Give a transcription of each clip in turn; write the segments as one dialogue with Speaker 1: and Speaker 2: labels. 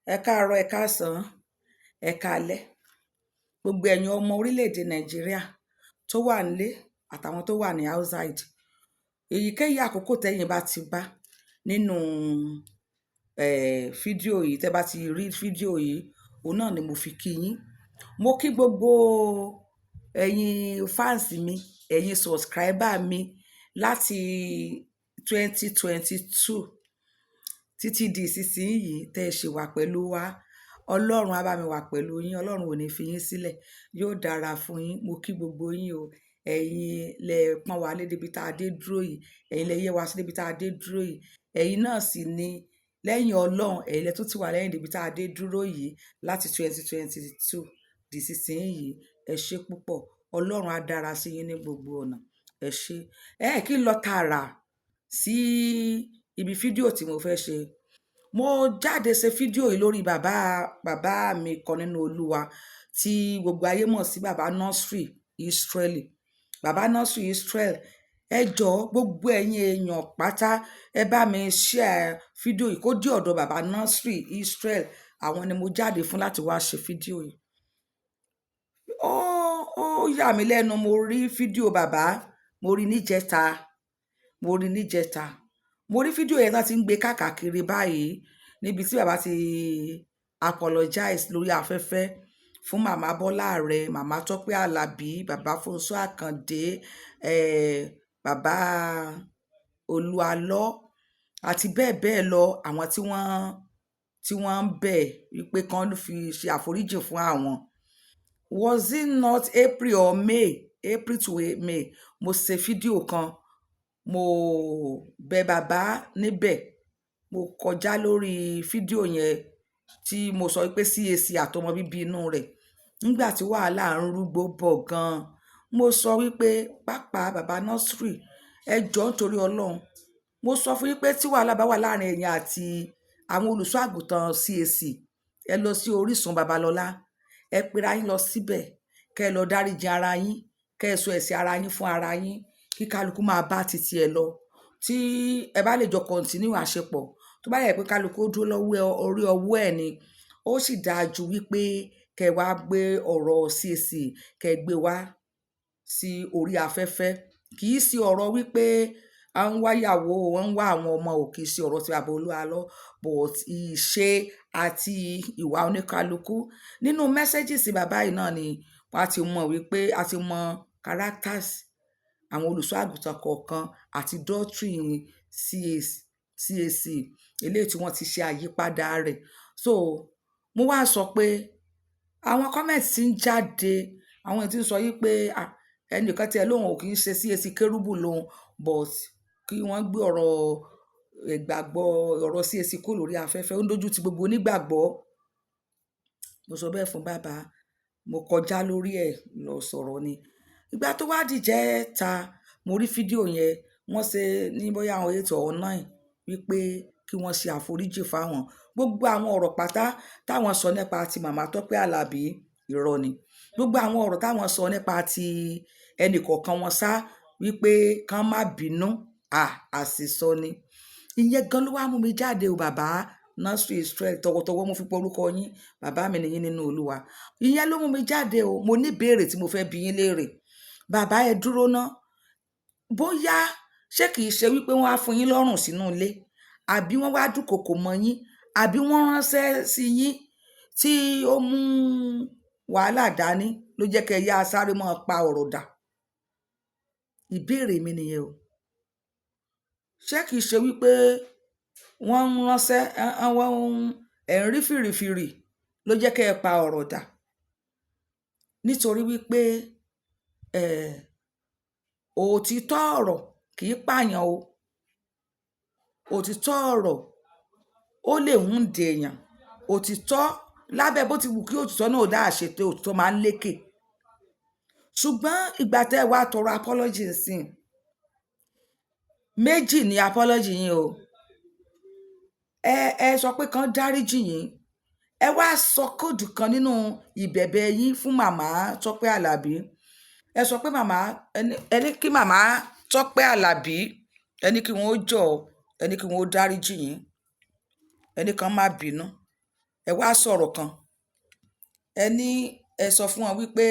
Speaker 1: Ẹ káàárọ̀, ẹ káàsán, ẹ káalẹ́. Gbogbo ẹ̀yin ọmọ orílẹ̀-èdè Nàìjíríà tó wà nílé àtàwọn tó wà ní outside. Èyíkéyìí àkókò tẹ́yin bá ti bá nínú fídíò yìí, tẹ́ bá ti rí fídíò yìí, òun náà ni mo fi kí yín. Mo kí gbogbo ẹ̀yin fans mi, ẹ̀yin subscriber mi láti 2022 títí di ìsinsìnyí tẹ́ ẹ ṣe wà pẹ̀lú wa. Ọlọ́run á bá mi wà pẹ̀lú yín, Ọlọ́run ò ní fi yín sílẹ̀, yóò dára fún yín. Mo kí gbogbo yín o. Ẹ̀yin lẹ pọ́n wa lé débi tá a dé dúró yìí, ẹ̀yin lẹ yẹ wa sí débi tá a dé dúró yìí. Ẹ̀yin náà sì ni lẹ́yìn Ọlọ́run, ẹ̀yin lẹ tún ti wà lẹ́yìn débi tá a dé dúró yìí láti 2022 di ìsinsìnyí. Ẹ ṣé púpọ̀. Ọlọ́run á dára sí yín ní gbogbo ọ̀nà. Ẹ ṣé. Kí n lọ tààrà sí ibi fídíò tí mo fẹ́ ṣe. Mo jáde ṣe fídíò yìí lórí bàbá mi kan nínú Olúwa tí gbogbo ayé mọ̀ sí bàbá Nursery Israeli. Bàbá Nursery Israel, ẹ jọ̀ọ́ gbogbo ẹ̀yin èèyàn pátá, ẹ bá mi share fídíò yìí kó dé ọ̀dọ̀ bàbá Nursery Israel. Àwọn ni mo jáde fún láti wá ṣe fídíò yìí. Ó yà mí lẹ́nu, mo rí fídíò bàbá, mo rí níjẹta, mo rí fídíò yẹn tán ti ń gbé káàkiri báyìí níbi tí bàbá ti apologize lórí afẹ́fẹ́ fún màmá Bọ́lá Àrẹ, màmá Tọ́pẹ́ Àlàbí, bàbá Fúnṣọ́ Àkàndé, bàbá Olúalọ́ àti bẹ́ẹ̀ bẹ́ẹ̀ lọ. Àwọn tí wọ́n ń bẹ̀ wípé kán fi ṣe àforíjì fún àwọn. Was it not April or May? April to May. Mo ṣe fídíò kan, mo bẹ̀ bàbá níbẹ̀. Mo kọjá lórí fídíò yẹn tí mo sọ wípé CAC àtọmọ bíbí inú rẹ̀ nígbà tí wàhálà ń rúgbó bọ̀ gan. Mo sọ wípé pàápàá bàbá Nursery, ẹ jọ̀ọ́ nítorí Ọlọ́run. Mo sọ fún yín pé tí wàhálà bá wà láàrin ẹ̀yin àti àwọn olùṣọ́ àgùntàn CAC, ẹ lọ sí Orísun Babalọ́lá, ẹ pera yín lọ síbẹ̀, kẹ́ ẹ lọ dáríjì ara yín, kẹ́ ẹ sọ ẹ̀ṣẹ̀ ara yín fún ara yín, kí kálukú máa bá titi ẹ lọ. Tí ẹ bá lè jọ continue àṣepọ̀, tó bá yẹ pé kálukú ó dúró lọ́wọ́ orí ọwọ́ ẹ̀ ni, ó sì dáa ju wípé kẹ́ wá gbé ọ̀rọ̀ CAC, kẹ́ gbé wá sí orí afẹ́fẹ́. Kì í sí ọ̀rọ̀ wípé à ń wáyàwó, wọ́n ń wá àwọn ọmọ, ò kì í sí ọ̀rọ̀ tí bàbá Olúalọ́, but ìṣe àti ìwà oníkálukú. Nínú messages bàbá yìí náà ni wọ́n á ti mọ̀ wípé a ti mọ characters àwọn olùṣọ́ àgùntàn kọ̀ọ̀kan àti doctrine CAC eléyìí tí wọ́n ti ṣe àyípadà rẹ̀. So mo wá sọ pé àwọn comment tí ń jáde, àwọn tí ń sọ yìí pé ẹnìkan tí ẹ lóhùn ò kì í ṣe CAC kérúbù lóhùn, but kí wọ́n gbé ọ̀rọ̀ ìgbàgbọ́ ọ̀rọ̀ CAC kó lórí afẹ́fẹ́, ó ń dojú ti gbogbo onígbàgbọ́. Mo sọ bẹ́ẹ̀ fún bàbá, mo kọjá lórí ẹ̀ lọ sọ̀rọ̀ ni. Ìgbà tó wá dìjẹta, mo rí fídíò yẹn, wọ́n ṣe ní bóyá àwọn 8 or 9 wípé kí wọ́n ṣe àforíjì fáwọn. Gbogbo àwọn ọ̀rọ̀ pátá táwọn sọ nípa ti màmá Tọ́pẹ́ Àlàbí, irọ́ ni. Gbogbo àwọn ọ̀rọ̀ táwọn sọ nípa ti ẹnì kọ̀ọ̀kan wọn sá wípé kán má bínú, àṣìsọ ni. Ìyẹn gan ló wá mú mi jáde o bàbá Nursery Israel, tọwọ́tọwọ́ mo fi pe orúkọ yín, bàbá mi nìyín nínú Olúwa. Ìyẹn ló mú mi jáde o. Mo ní ìbéèrè tí mo fẹ́ bi yín léèrè. Bàbá ẹ dúró ná. Bóyá ṣé kìí ṣe wípé wọ́n á fún yín lọ́rùn sínú ilé, àbí wọ́n wá dúnkokò mọ́ yín, àbí wọ́n ránṣẹ́ sí yín tí ó mú wàhálà dání ló jẹ́ kẹ́ yá sáré mọ́ pa ọ̀rọ̀ dà. Ìbéèrè mi nìyẹn o. Ṣé kìí ṣe wípé wọ́n ń ránṣẹ́, ẹ̀ ń rí fìrìfìrì ló jẹ́ kẹ́ ẹ pa ọ̀rọ̀ dà? Nítorí wípé òtítọ́ ọ̀rọ̀ kì í pààyàn o. Òtítọ́ ọ̀rọ̀ ó lè wound èèyàn. Òtítọ́ lábẹ́ bó ti wù kí òtítọ́ náà dá àṣetẹ, òtítọ́ máa ń lékè. Ṣùgbọ́n ìgbà tẹ́ wá tọrọ apology nsìn, méjì ni apology yín o. Ẹ sọ pé kán dáríjì yín. Ẹ wá sọ kóòdù kan nínú ìbẹ̀bẹ̀ yín fún màmá Tọ́pẹ́ Àlàbí. Ẹ sọ pé ẹni kí màmá Tọ́pẹ́ Àlàbí, ẹni kí wọ́n ó jọ̀ọ́, ẹni kí wọ́n ó dáríjì yín, ẹni kan má bínú. ẹ wá sọ̀rọ̀ kan, ẹ ní ẹ sọ fún wọn wípé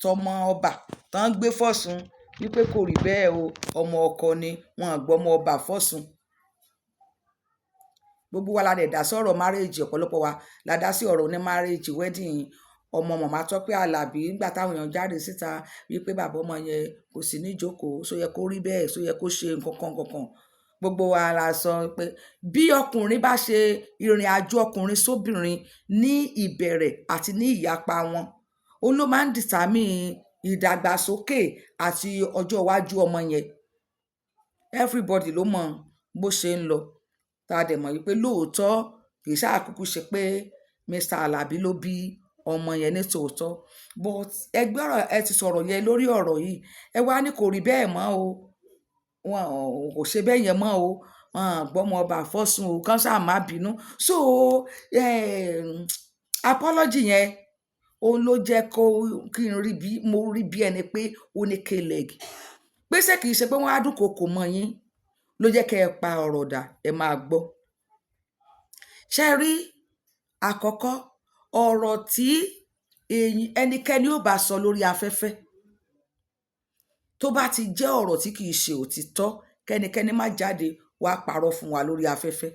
Speaker 1: tọmọ ọba tán ń gbé fọ́sùn wípé kò rí bẹ́ẹ̀ o, ọmọ ọkọ ni wọn àgbọ́mọ ọba fọ́sùn. Gbogbo wa la dẹ̀ dá sọ̀rọ̀ márèèjì, ọ̀pọ̀lọpọ̀ wa la dá sí ọ̀rọ̀ ní márèèjì wedding ọmọ màmá Tọ́pẹ́ Àlàbí nígbà táwọn èèyàn jáde síta wípé bàbá ọmọ yẹn kò sí níjókòó, ṣó yẹ kó rí bẹ́ẹ̀, ṣó yẹ kó ṣe nǹkan kan. Gbogbo wa la sọ pé bí ọkùnrin bá ṣe ìrìn àjò ọkùnrin sóbìnrin ní ìbẹ̀rẹ̀ àti ní ìyapa wọn, òun ló máa ń determine ìdàgbàsókè àti ọjọ́ iwájú ọmọ yẹn. Everybody ló mọ bó ṣe ń lọ, tá a dẹ̀ mọ̀ wípé lóòótọ́ kì í ṣàkókò ṣe pé Mr. Alabi ló bí ọmọ yẹn ní tòótọ́, but ẹgbẹ́ ọ̀rọ̀ ẹ ti sọ̀rọ̀ yẹn lórí ọ̀rọ̀ yìí, ẹ wá ní kò rí bẹ́ẹ̀ mọ́ o, wọn kò ṣe bẹ́ẹ̀ yẹn mọ́ o, gbọ́mọ ọba àfọ́sùn o, kán ṣáà má bínú. So apology yẹn òun ló jẹ́ kí n rí bí mo rí bí ẹni pé ó ní k-leg, pé ṣé kìí ṣe pé wọ́n á dúnkokò mọ́ yín ló jẹ́ kẹ́ ẹ pa ọ̀rọ̀ dà. Ẹ máa gbọ́. Ṣé rí àkọ́kọ́ ọ̀rọ̀ tí ẹnikẹ́ni ó bá sọ lórí afẹ́fẹ́ tó bá ti jẹ́ ọ̀rọ̀ tí kìí ṣe òtítọ́, kẹ́nikẹ́ni má jáde wá parọ́ fún wa lórí afẹ́fẹ́.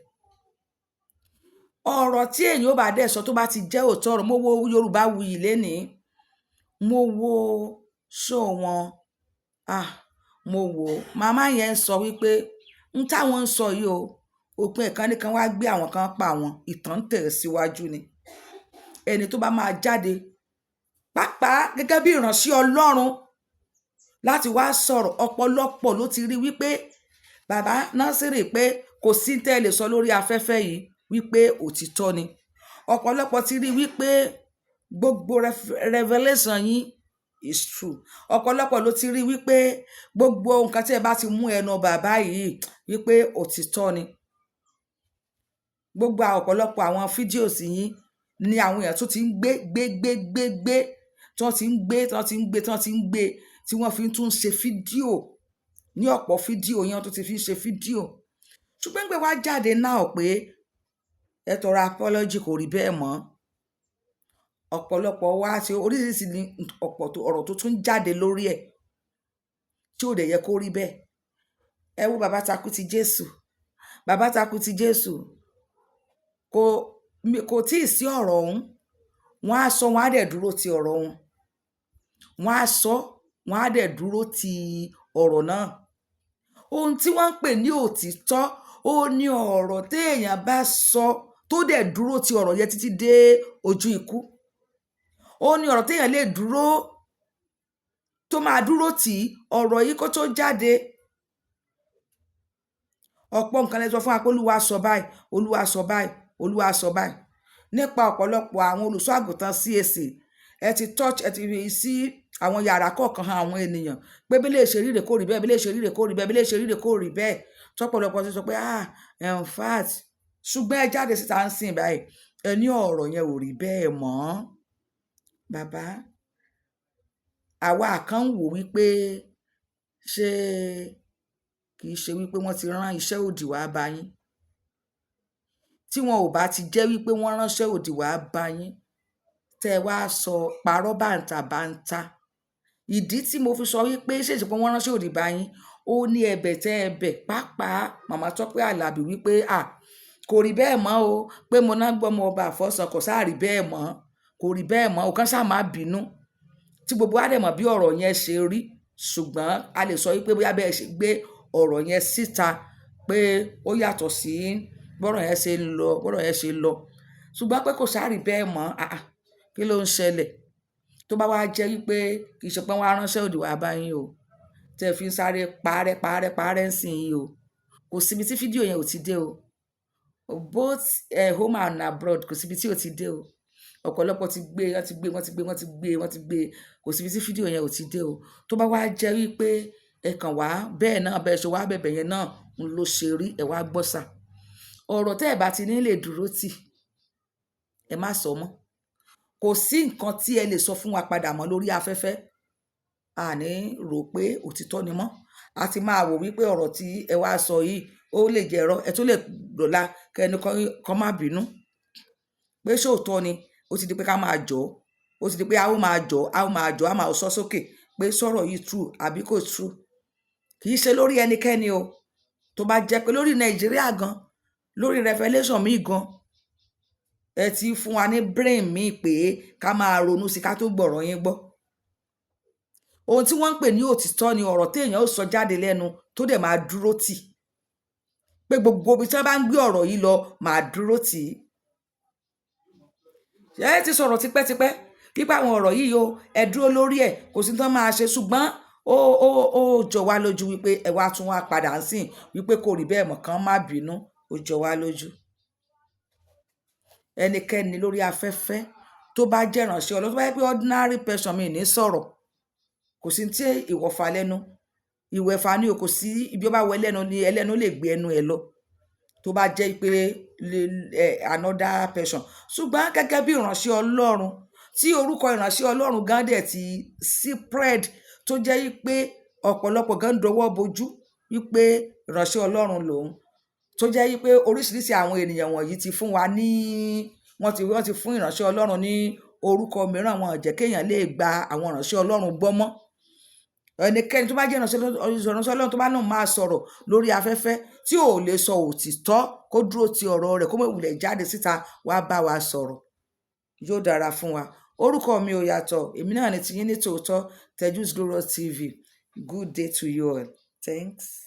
Speaker 1: Ọ̀rọ̀ tí èyàn ó bá dẹ̀ sọ tó bá ti jẹ́ òótọ́ ọ̀rọ̀. Mo wo Yorùbáwùyí lénìí, mo wo show wọn, mo wò màmá yẹn ń sọ wípé ń táwọn ń sọ yìí o, òpin ẹ̀kan nìkan wá gbé àwọn kan pa àwọn, ìtàn tẹ̀ síwájú ni. Ẹni tó bá máa jáde pàápàá gẹ́gẹ́ bí ìránṣẹ́ Ọlọ́run láti wá sọ̀rọ̀, ọ̀pọ̀lọpọ̀ ló ti rí wípé bàbá Násírì pé kò sí tẹ́ lè sọ lórí afẹ́fẹ́ yìí wípé òtítọ́ ni. Ọ̀pọ̀lọpọ̀ ti rí wípé gbogbo revelation yín is true. Ọ̀pọ̀lọpọ̀ ló ti rí wípé gbogbo nǹkan tí ẹ bá ti mú ẹnu bàbá yìí wípé òtítọ́ ni. Gbogbo ọ̀pọ̀lọpọ̀ àwọn fídíòs yín ni àwọn èèyàn tó ti ń gbé tí wọ́n ti ń gbé tí wọ́n fi ń tún ṣe fídíò ní ọ̀pọ̀ fídíò yẹn tó ti fi ń ṣe fídíò. Ṣùgbọ́n gbé wá jáde náà pé ẹ tọrọ apology kò rí bẹ́ẹ̀ mọ́. Ọ̀pọ̀lọpọ̀ wá tí oríṣiríṣi ní ọ̀rọ̀ tó tún jáde lórí ẹ̀ tí ò dẹ̀ yẹ kó rí bẹ́ẹ̀. Ẹ wo bàbá takú ti Jésù, bàbá takú ti Jésù kò tí ì sí ọ̀rọ̀ ọ̀hún, wọ́n á sọ, wọ́n á dẹ̀ dúró ti ọ̀rọ̀ wọn, wọ́n á sọ, wọ́n á dẹ̀ dúró ti ọ̀rọ̀ náà. Ohun tí wọ́n ń pè ní òtítọ́ ó ní ọ̀rọ̀ téèyàn bá sọ tó dẹ̀ dúró ti ọ̀rọ̀ yẹn títí dé ojú ikú. Ó ní ọ̀rọ̀ téèyàn lè dúró tó máa dúró tì ọ̀rọ̀ yìí kó tó jáde. Ọ̀pọ̀ nǹkan lẹ sọ fún wa pé Olúwa sọ báyìí, Olúwa sọ báyìí, Olúwa sọ báyìí. Nípa ọ̀pọ̀lọpọ̀ àwọn olùṣọ́ àgùntàn CAC, ẹ ti rí sí àwọn yàrá kọ̀ọ̀kan àwọn ènìyàn pé bí lè ṣe ríre kó rí bẹ́ẹ̀, bí lè ṣe ríre kó rí bẹ́ẹ̀, bí lè ṣe ríre kó rí bẹ́ẹ̀. Tọ́pọ̀lọpọ̀ ti sọ pé in fact, ṣùgbọ́n ẹ jáde síta ń sìn báyìí, ẹ ní ọ̀rọ̀ yẹn ò rí bẹ́ẹ̀ mọ́. Bàbá, àwa kan wò wípé ṣé kì í ṣe wípé wọ́n ti rán iṣẹ́ òdì wá bá yín. Tí wọn ò bá ti jẹ́ wípé wọ́n ránṣẹ́ òdì wá bá yín, tẹ́ wá sọ parọ́ bàǹtàbàǹtà. Ìdí tí mo fi sọ wípé ṣèṣe pé wọ́n ránṣẹ́ òdì bá yín, ó ní ẹ̀bẹ̀ tẹ́ ẹ̀bẹ̀ pàápàá màmá Tọ́pẹ́ Àlàbí wípé kò rí bẹ́ẹ̀ mọ́ o, pé mo náà gbọ́mọ ọba àfọ́sàn kò sáà rí bẹ́ẹ̀ mọ́, kò rí bẹ́ẹ̀ mọ́ o, kàn ṣáà má bínú. Tí gbogbo wa dẹ̀ mọ̀ bí ọ̀rọ̀ yẹn ṣe rí, ṣùgbọ́n a lè sọ wípé bóyá bẹ́ẹ̀ ṣe gbé ọ̀rọ̀ yẹn síta pé ó yàtọ̀ sí bọ́rọ̀ yẹn ṣe lọ, ṣùgbọ́n pé kò sáà rí bẹ́ẹ̀ mọ́. Kí ló ń ṣẹlẹ̀? Tó bá wá jẹ́ wípé kì í ṣe pé wọ́n á ránṣẹ́ òdì wá bá yín o, tẹ́ fi ń sáré parẹ́ ń sìn yín o, kò síbi tí fídíò yẹn ò ti dé o, both home and abroad, kò síbi tí ò ti dé o. Ọ̀pọ̀lọpọ̀ ti gbé, wọ́n ti gbé, kò síbi tí fídíò yẹn ò ti dé o. Tó bá wá jẹ́ wípé ẹ kàn wá bẹ́ẹ̀ náà, bẹ́ẹ̀ ṣe wá bẹ̀bẹ̀ yẹn náà ń ló ṣe rí, ẹ wá gbọ́ sà. Ọ̀rọ̀ tẹ́ ẹ bá ti ní lè dúró tì, ẹ má sọ mọ́. Kò sí nǹkan tí ẹ lè sọ fún wa padà mọ́ lórí afẹ́fẹ́. Àní rò pé òtítọ́ ni mọ́. A ti máa wò wípé ọ̀rọ̀ tí ẹ wá sọ yìí ó lè jẹ́ irọ́, ẹ tún lè dọ̀la kẹ́ni kan má bínú. pé ṣóòótọ́ ni ó ti di pé ká máa jọ ó ti di pé a ó máa jọ a ó máa jọ a máa sọ sókè pé sọ̀rọ̀ yìí true àbí kò true. Kì í ṣe lórí ẹnikẹ́ni o, tó bá jẹ́ pé lórí Nàìjíríà gan, lórí Revelation míì gan, ẹ ti fún wa ní brain míì pé ká máa ronú sí ká tó gbọ̀rọ̀ yín gbọ́. Ohun tí wọ́n ń pè ní òtítọ́ ni ọ̀rọ̀ téèyàn ó sọ jáde lẹ́nu tó dẹ̀ máa dúró tì, pé gbogbo ibi tí wọ́n bá ń gbé ọ̀rọ̀ yìí lọ máa dúró tì í. Ẹ ti sọ̀rọ̀ tipẹ́tipẹ́ pípa àwọn ọ̀rọ̀ yìí o, ẹ dúró lórí ẹ̀, kò sí tán máa ṣe, ṣùgbọ́n ó jọ wá lójú wípé ẹ wá tún wá padà ń sìn wípé kò rí bẹ́ẹ̀ mọ̀, kán má bínú, ó jọ wá lójú. Ẹnikẹ́ni lórí afẹ́fẹ́ tó bá jẹ́ ìránṣẹ́ Ọlọ́run, tó bá yẹ pé ordinary person mi ní sọ̀rọ̀, kò sí tí ìwọ̀fà lẹ́nu ìwẹ̀fà ni o, kò sí ibi ó bá wọ ẹlẹ́nu ni ẹlẹ́nu lè gbé ẹnu ẹ lọ tó bá jẹ́ pé another person. Ṣùgbọ́n gẹ́gẹ́ bí ìránṣẹ́ Ọlọ́run tí orúkọ ìránṣẹ́ Ọlọ́run gan dẹ̀ ti spread, tó jẹ́ pé ọ̀pọ̀lọpọ̀ gan dọwọ́ bojú wípé ìránṣẹ́ Ọlọ́run lòun, tó jẹ́ pé oríṣiríṣi àwọn ènìyàn wọ̀nyí ti fún wa ní wọ́n ti fún ìránṣẹ́ Ọlọ́run ní orúkọ mìíràn, wọn ò jẹ́ kéèyàn lè gba àwọn ìránṣẹ́ Ọlọ́run gbọ́ mọ́. Ẹnikẹ́ni tó bá jẹ́ ìránṣẹ́ Ọlọ́run tó bá náà máa sọ̀rọ̀ lórí afẹ́fẹ́ tí ò lè sọ òtítọ́, kó dúró ti ọ̀rọ̀ rẹ̀, kó má wulẹ̀ jáde síta wá bá wa sọ̀rọ̀. Yóò dára fún wa. Orúkọ mi ò yàtọ̀, èmi náà ni tiyín ní tòótọ́, Tejus Glorious TV. Good day to you all. Thanks.